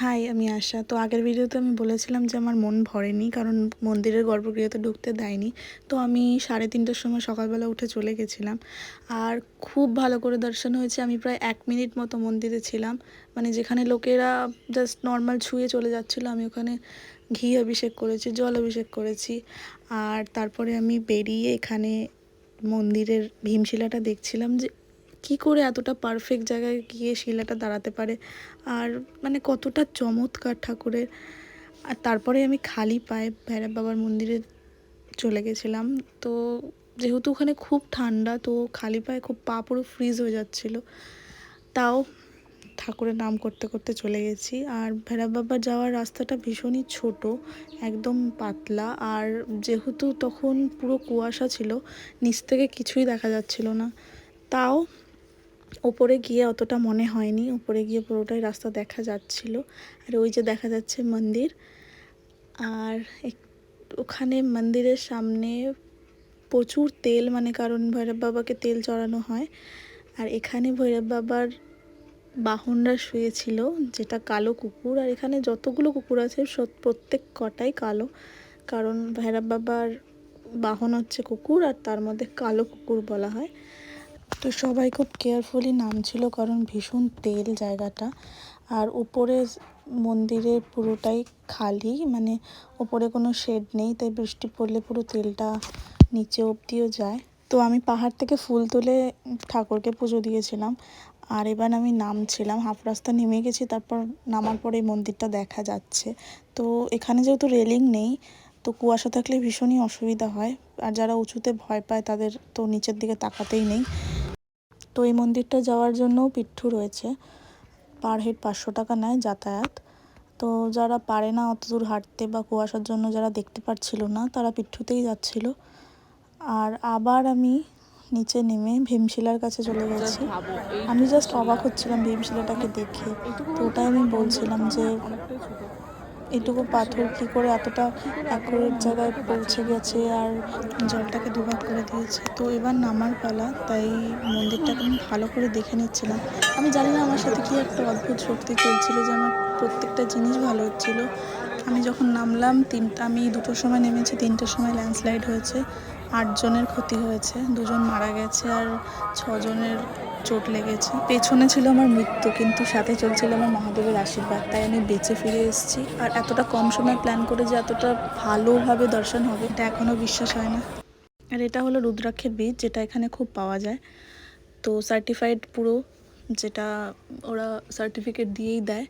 High, আমি আশা। তো আগের ভিডিওতে আমি বলেছিলাম যে আমার মন ভরেনি, কারণ মন্দিরের গর্ভগৃহতে ঢুকতে দেয়নি। তো আমি 3:30টার সময় সকালবেলা উঠে চলে গেছিলাম, আর খুব ভালো করে দর্শন হয়েছে। আমি প্রায় 1 মিনিট মতো মন্দিরে ছিলাম, মানে যেখানে লোকেরা জাস্ট নর্মাল ছুঁয়ে চলে যাচ্ছিলো, আমি ওখানে ঘি অভিষেক করেছি, জল অভিষেক করেছি। আর তারপরে আমি বেরিয়ে এখানে মন্দিরের ভীমশিলাটা দেখছিলাম যে কি করে এতটা পারফেক্ট জায়গায় গিয়ে শিলাটা দাঁড়াতে পারে, আর মানে কতটা চমৎকার ঠাকুরের। আর তারপরে আমি খালি পায়ে ভৈরব বাবার মন্দিরে চলে গেছিলাম। তো যেহেতু ওখানে খুব ঠান্ডা, তো খালি পায়ে খুব পা পুরো ফ্রিজ হয়ে যাচ্ছিলো, তাও ঠাকুরের নাম করতে করতে চলে গেছি। আর ভৈরব বাবার যাওয়ার রাস্তাটা ভীষণই ছোট, একদম পাতলা। আর যেহেতু তখন পুরো কুয়াশা ছিল, নিচ থেকে কিছুই দেখা যাচ্ছিল না, তাও ওপরে গিয়ে অতটা মনে হয়নি। উপরে গিয়ে পুরোটাই রাস্তা দেখা যাচ্ছিল। আর ওই যে দেখা যাচ্ছে মন্দির, আর ওখানে মন্দিরের সামনে প্রচুর তেল, মানে কারণ ভৈরব বাবাকে তেল চড়ানো হয়। আর এখানে ভৈরব বাবার বাহনরা শুয়েছিল, যেটা কালো কুকুর। আর এখানে যতগুলো কুকুর আছে প্রত্যেক কটাই কালো, কারণ ভৈরব বাবার বাহন হচ্ছে কুকুর, আর তার মধ্যে কালো কুকুর বলা হয়। তো সবাই খুব কেয়ারফুলি নামছিল, কারণ ভীষণ তেল জায়গাটা। আর উপরে মন্দিরে পুরোটাই খালি, মানে ওপরে কোনো শেড নেই, তাই বৃষ্টি পড়লে পুরো তেলটা নিচে অবধিও যায়। তো আমি পাহাড় থেকে ফুল তুলে ঠাকুরকে পুজো দিয়েছিলাম। আর এবার আমি নামছিলাম, হাফ রাস্তা নেমে গেছি, তারপর নামার পরে এই মন্দিরটা দেখা যাচ্ছে। তো এখানে যেহেতু রেলিং নেই, তো কুয়াশা থাকলে ভীষণই অসুবিধা হয়। আর যারা উঁচুতে ভয় পায় তাদের তো নিচের দিকে তাকাতেই নেই। তো এই মন্দিরটা যাওয়ার জন্যও পিট্ঠু রয়েছে, পার হেড 500 টাকা নেয় যাতায়াত। তো যারা পারে না অত দূর হাঁটতে বা কুয়াশার জন্য যারা দেখতে পারছিল না, তারা পিট্ঠুতেই যাচ্ছিল। আর আবার আমি নিচে নেমে ভীমশিলার কাছে চলে গেছি। আমি জাস্ট অবাক হচ্ছিলাম ভীমশিলাটাকে দেখে। তো ওটাই আমি বলছিলাম যে এটুকু পাথর কি করে এতটা অ্যাকুরেট জায়গায় পৌঁছে গেছে, আর জলটাকে দুভাগ করে দিয়েছে। তো এবার নামার পালা, তাই মন্দিরটাকে আমি ভালো করে দেখে নিচ্ছিলাম। আমি জানি না আমার সাথে কি একটা অদ্ভুত শক্তি চলছিল, যে আমার প্রত্যেকটা জিনিস ভালো হচ্ছিল। আমি যখন নামলাম আমি 2টোর সময় নেমেছি, 3টের সময় ল্যান্ডস্লাইড হয়েছে, 8 জনের ক্ষতি হয়েছে, 2 জন মারা গেছে, আর 6 জনের চোট লেগেছে। পেছনে ছিল আমার মৃত্যু, কিন্তু সাথে চলছিল আমার মহাদেবের আশীর্বাদ, তাই আমি বেঁচে ফিরে এসেছি। আর এতটা কম সময় প্ল্যান করে যে এতটা ভালোভাবে দর্শন হবে, এটা এখনও বিশ্বাস হয় না। আর এটা হলো রুদ্রাক্ষের বীজ, যেটা এখানে খুব পাওয়া যায়। তো সার্টিফাইড পুরো, যেটা ওরা সার্টিফিকেট দিয়েই দেয়।